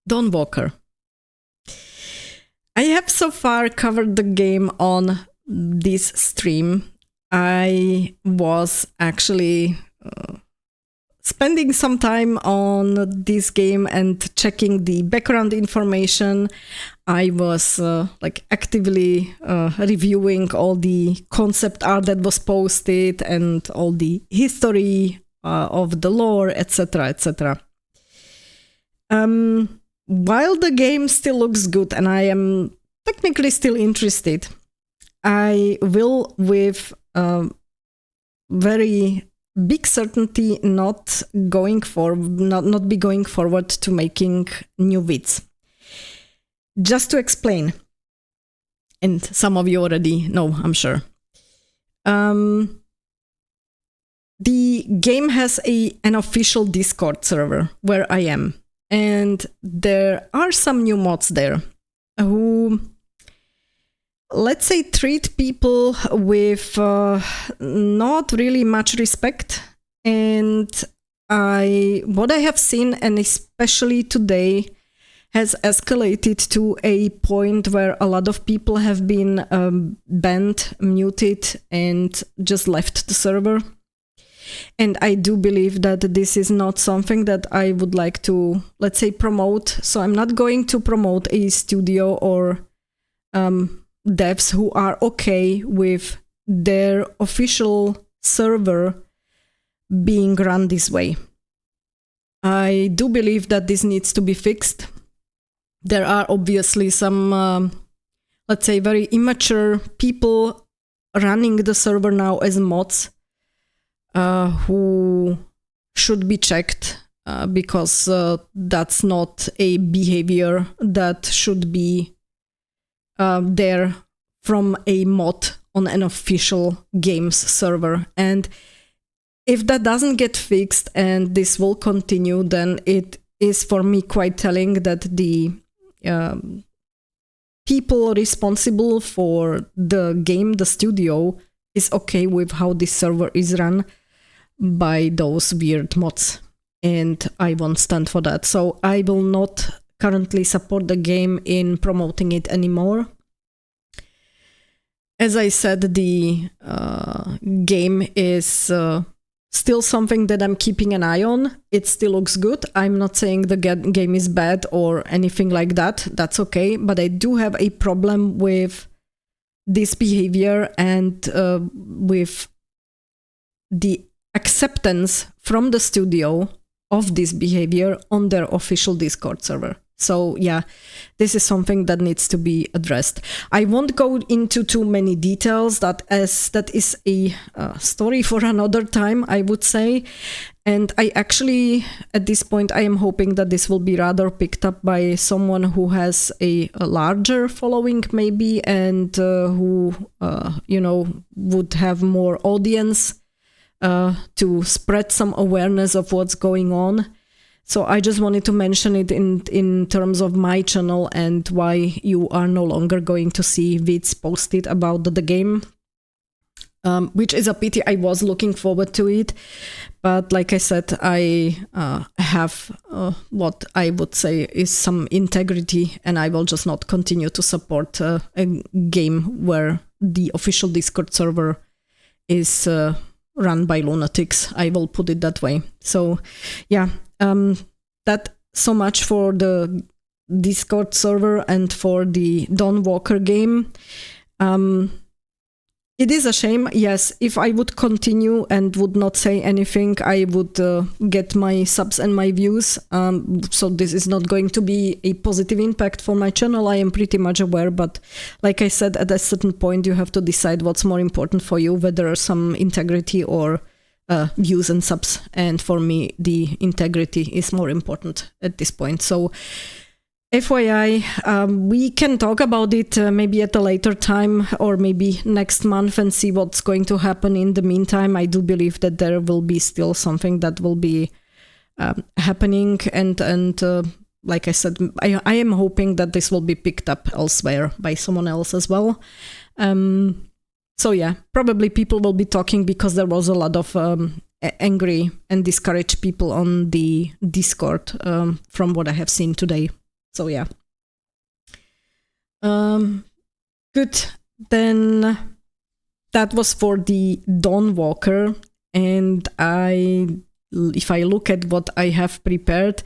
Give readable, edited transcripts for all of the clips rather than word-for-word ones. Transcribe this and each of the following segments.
Dawnwalker. I have so far covered the game on this stream. I was actually spending some time on this game and checking the background information. I was actively reviewing all the concept art that was posted and all the history of the lore, etc., etc. While the game still looks good and I am technically still interested, I will with very big certainty not be going forward to making new vids. Just to explain, and some of you already know, I'm sure. The game has an official Discord server where I am. And there are some new mods there who, let's say, treat people with not really much respect. And what I have seen, and especially today, has escalated to a point where a lot of people have been banned, muted, and just left the server. And I do believe that this is not something that I would like to, let's say, promote. So I'm not going to promote a studio or devs who are okay with their official server being run this way. I do believe that this needs to be fixed. There are obviously some, let's say, very immature people running the server now as mods. Who should be checked because that's not a behavior that should be there from a mod on an official games server. And if that doesn't get fixed and this will continue, then it is for me quite telling that the people responsible for the game, the studio, is okay with how this server is run by those weird mods, and I won't stand for that. So I will not currently support the game in promoting it anymore. As I said, the game is still something that I'm keeping an eye on. It still looks good. I'm not saying the game is bad or anything like that. That's okay, but I do have a problem with this behavior and with the acceptance from the studio of this behavior on their official Discord server. So yeah, this is something that needs to be addressed. I won't go into too many details, that is a story for another time, I would say. And I actually, at this point, I am hoping that this will be rather picked up by someone who has a larger following maybe, and who, would have more audience to spread some awareness of what's going on. So I just wanted to mention it in terms of my channel and why you are no longer going to see vids posted about the game, which is a pity. I was looking forward to it. But like I said, I have what I would say is some integrity, and I will just not continue to support a game where the official Discord server is run by lunatics. I will put it that way. So yeah, that so much for the Discord server and for the Dawnwalker game. It is a shame, yes. If I would continue and would not say anything, I would get my subs and my views. So this is not going to be a positive impact for my channel. I am pretty much aware, but like I said, at a certain point, you have to decide what's more important for you, whether some integrity or views and subs. And for me, the integrity is more important at this point. So FYI, we can talk about it maybe at a later time or maybe next month and see what's going to happen. In the meantime, I do believe that there will be still something that will be happening. And like I said, I am hoping that this will be picked up elsewhere by someone else as well. So yeah, probably people will be talking because there was a lot of angry and discouraged people on the Discord from what I have seen today. So yeah. Good. Then that was for the Dawnwalker, and if I look at what I have prepared,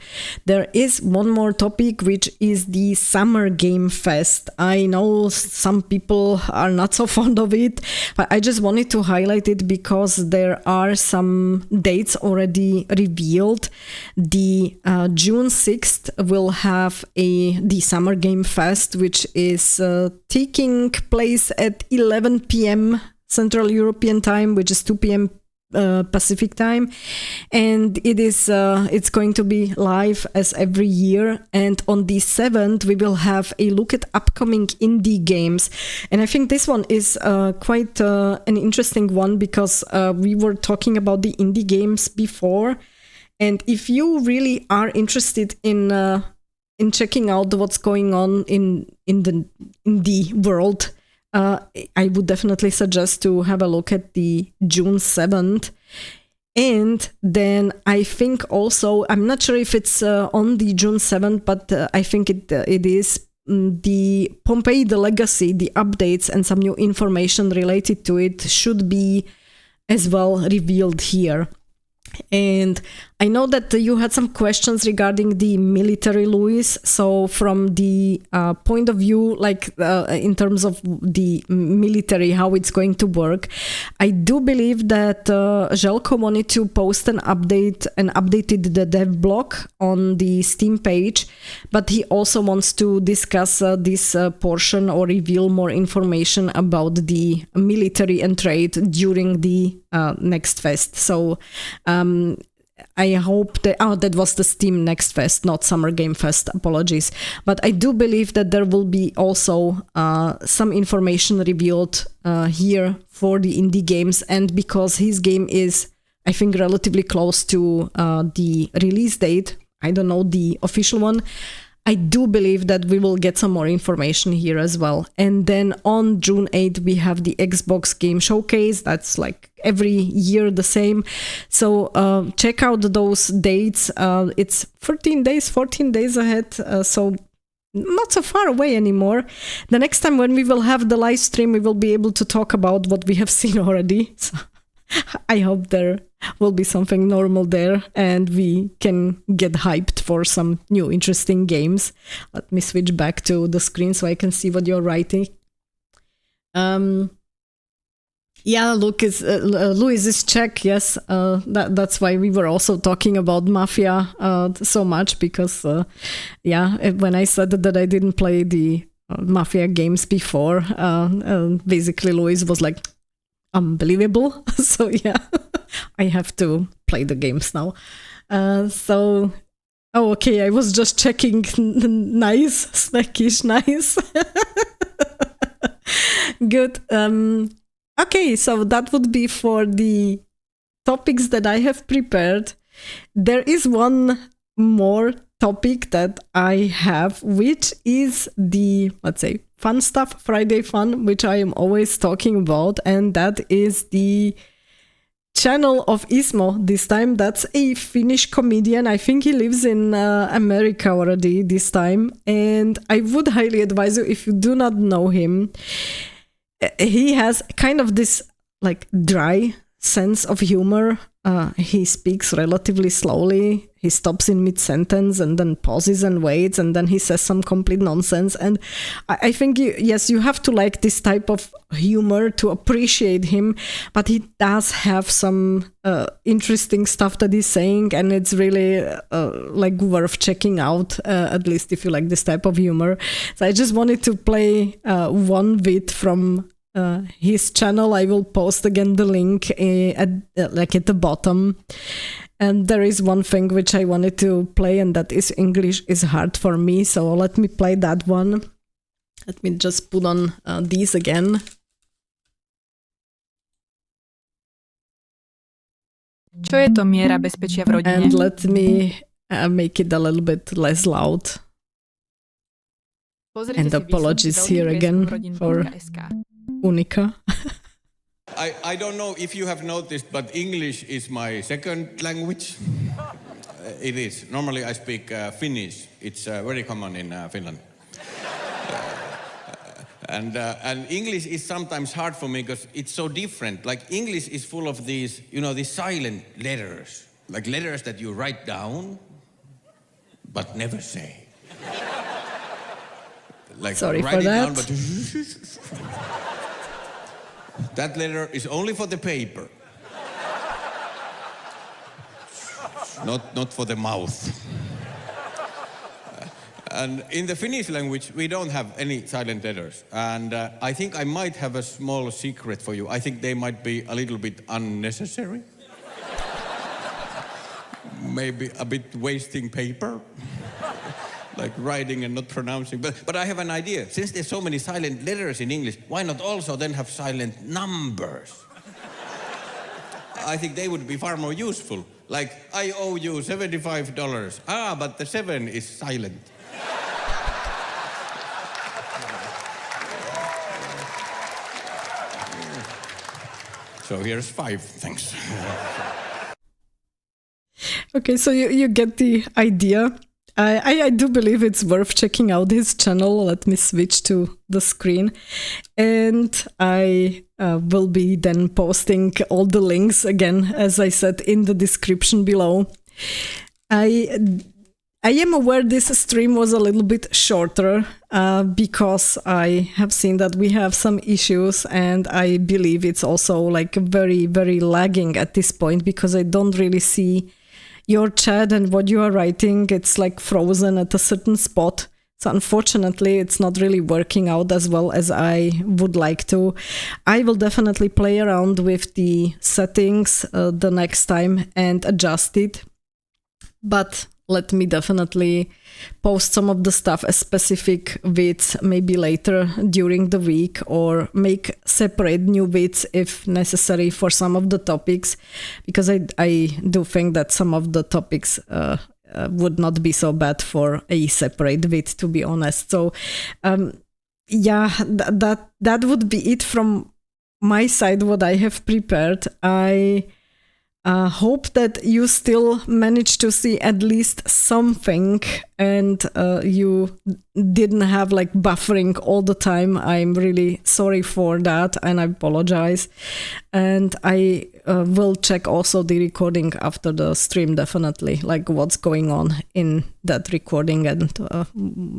there is one more topic, which is the Summer Game Fest. I know some people are not so fond of it, but I just wanted to highlight it because there are some dates already revealed. The June 6th will have the Summer Game Fest, which is taking place at 11 p.m. Central European Time, which is 2 p.m. Pacific time, and it's going to be live as every year. And on the 7th we will have a look at upcoming indie games, and I think this one is quite an interesting one, because we were talking about the indie games before, and if you really are interested in checking out what's going on in the indie world, I would definitely suggest to have a look at the June 7th. And then I think also, I'm not sure if it's on the June 7th, but I think it is the Pompeii, the Legacy, the updates and some new information related to it should be as well revealed here. And I know that you had some questions regarding the military, Luis. So from the point of view, like in terms of the military, how it's going to work, I do believe that Željko wanted to post an update and updated the dev blog on the Steam page, but he also wants to discuss this portion or reveal more information about the military and trade during the next fest. So I hope that was the Steam Next Fest, not Summer Game Fest, apologies. But I do believe that there will be also some information revealed here for the indie games, and because his game is, I think, relatively close to the release date, I don't know the official one, I do believe that we will get some more information here as well. And then on June 8th, we have the Xbox Game Showcase. That's like every year the same. So check out those dates. It's 14 days ahead. So not so far away anymore. The next time when we will have the live stream, we will be able to talk about what we have seen already. So I hope there will be something normal there and we can get hyped for some new interesting games. Let me switch back to the screen so I can see what you're writing. Yeah, Luis is Czech, yes. That's why we were also talking about Mafia so much, because when I said that I didn't play the Mafia games before, basically Luis was like, unbelievable. So yeah, I have to play the games now. Okay, I was just checking. Nice, snackish, nice. Good. Okay, so that would be for the topics that I have prepared. There is one more topic that I have, which is the, let's say, fun stuff, Friday fun, which I am always talking about, and that is the channel of Ismo. This time that's a Finnish comedian. I think he lives in America already this time, and I would highly advise you, if you do not know him, he has kind of this like dry sense of humor. He speaks relatively slowly. He stops in mid-sentence and then pauses and waits, and then he says some complete nonsense. And I think, yes, you have to like this type of humor to appreciate him, but he does have some interesting stuff that he's saying, and it's really like worth checking out, at least if you like this type of humor. So I just wanted to play one bit from his channel. I will post again the link at the bottom. And there is one thing which I wanted to play, and that is English is hard for me. So let me play that one. Let me just put on these again. Čo je to miera bezpečia v rodine? And let me make it a little bit less loud. And apologies here again for Unica. I don't know if you have noticed, but English is my second language. it is. Normally I speak Finnish. It's very common in Finland. And English is sometimes hard for me because it's so different. Like English is full of these, these silent letters. Like letters that you write down, but never say. Like Sorry write for it that. down, but that letter is only for the paper. Not for the mouth. And in the Finnish language, we don't have any silent letters. And I think I might have a small secret for you. I think they might be a little bit unnecessary. Maybe a bit wasting paper. Like writing and not pronouncing. But I have an idea. Since there's so many silent letters in English, why not also then have silent numbers? I think they would be far more useful. Like, I owe you $75. But the 7 is silent. So here's 5, thanks. Okay, so you get the idea. I do believe it's worth checking out his channel. Let me switch to the screen. And I will be then posting all the links again, as I said, in the description below. I am aware this stream was a little bit shorter because I have seen that we have some issues, and I believe it's also like very, very lagging at this point because I don't really see your chat and what you are writing. It's like frozen at a certain spot. So unfortunately, it's not really working out as well as I would like to. I will definitely play around with the settings the next time and adjust it. But let me definitely post some of the stuff as specific vids maybe later during the week, or make separate new vids if necessary for some of the topics, because I do think that some of the topics would not be so bad for a separate vid, to be honest. So yeah, that would be it from my side, what I have prepared. I hope that you still managed to see at least something, and you didn't have like buffering all the time. I'm really sorry for that, and I apologize. And I will check also the recording after the stream, definitely, like what's going on in that recording, and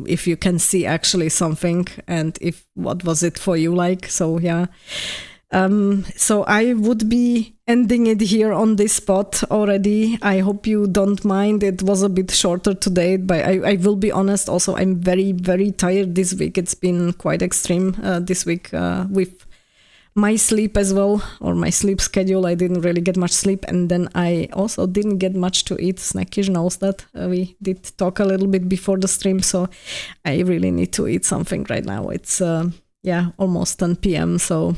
if you can see actually something, and if what was it for you like. So yeah. So I would be ending it here on this spot already. I hope you don't mind. It was a bit shorter today, but I will be honest. Also, I'm very, very tired this week. It's been quite extreme this week with my sleep as well, or my sleep schedule. I didn't really get much sleep, and then I also didn't get much to eat. Snackish knows that. We did talk a little bit before the stream, so I really need to eat something right now. It's almost 10 p.m. So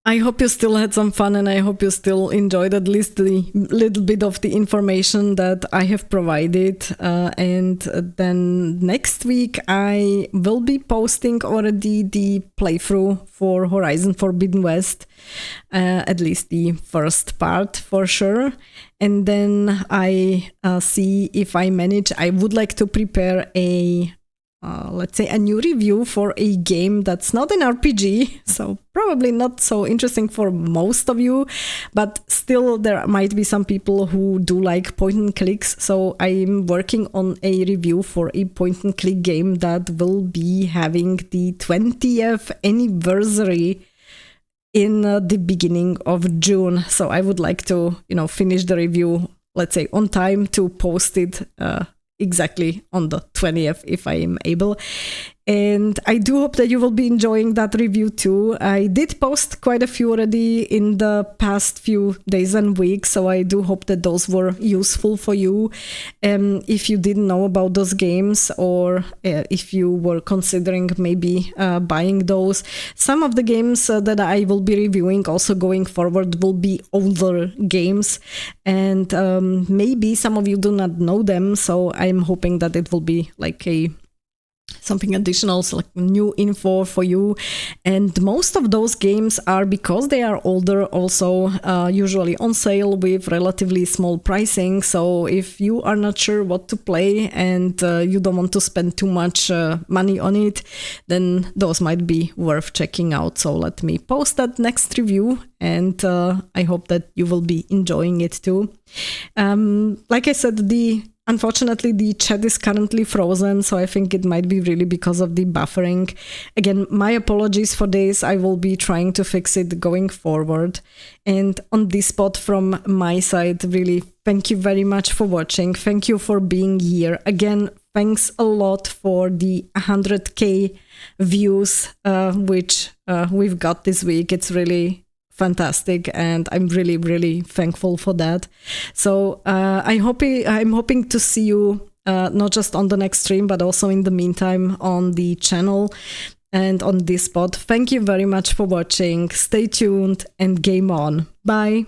I hope you still had some fun, and I hope you still enjoyed at least the little bit of the information that I have provided. And then next week I will be posting already the playthrough for Horizon Forbidden West, at least the first part for sure. And then I see if I manage. I would like to prepare let's say a new review for a game that's not an RPG, so probably not so interesting for most of you, but still there might be some people who do like point and clicks. So I'm working on a review for a point and click game that will be having the 20th anniversary in the beginning of June. So I would like to, finish the review, let's say on time, to post it exactly on the 20th if I am able. And I do hope that you will be enjoying that review too. I did post quite a few already in the past few days and weeks, so I do hope that those were useful for you. If you didn't know about those games, or if you were considering maybe buying those, some of the games that I will be reviewing also going forward will be older games, and maybe some of you do not know them, so I'm hoping that it will be like a something additional, so like new info for you. And most of those games are, because they are older, also usually on sale with relatively small pricing. So if you are not sure what to play and you don't want to spend too much money on it, then those might be worth checking out. So let me post that next review, and I hope that you will be enjoying it too. Like I said, unfortunately, the chat is currently frozen, so I think it might be really because of the buffering. Again, my apologies for this. I will be trying to fix it going forward. And on this spot from my side, really, thank you very much for watching. Thank you for being here. Again, thanks a lot for the 100K views, which we've got this week. It's really fantastic, and I'm really, really thankful for that. So I'm hoping to see you not just on the next stream, but also in the meantime on the channel and on this spot. Thank you very much for watching. Stay tuned and game on. Bye.